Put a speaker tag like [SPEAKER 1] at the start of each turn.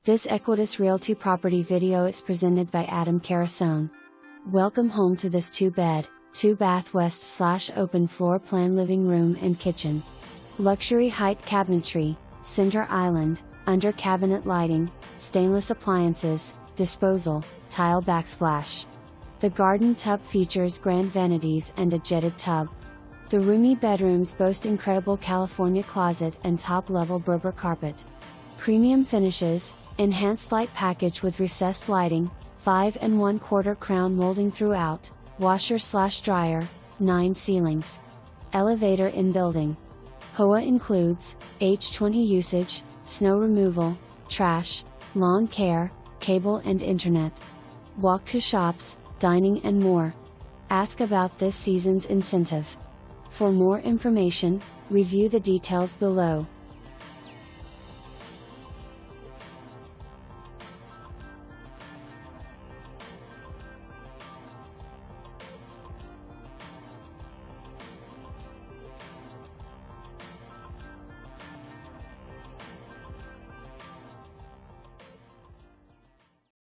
[SPEAKER 1] This Equitas Realty property video is presented by Adam Carasone. Welcome home to this 2-bed, 2-bath west/open floor plan living room and kitchen. Luxury height cabinetry, center island, under cabinet lighting, stainless appliances, disposal, tile backsplash. The garden tub features grand vanities and a jetted tub. The roomy bedrooms boast incredible California closet and top-level Berber carpet. Premium finishes, enhanced light package with recessed lighting, 5 1/4 crown molding throughout, washer/dryer, 9 ceilings. Elevator in building. HOA includes H20 usage, snow removal, trash, lawn care, cable and internet. Walk to shops, dining and more. Ask about this season's incentive. For more information, review the details below.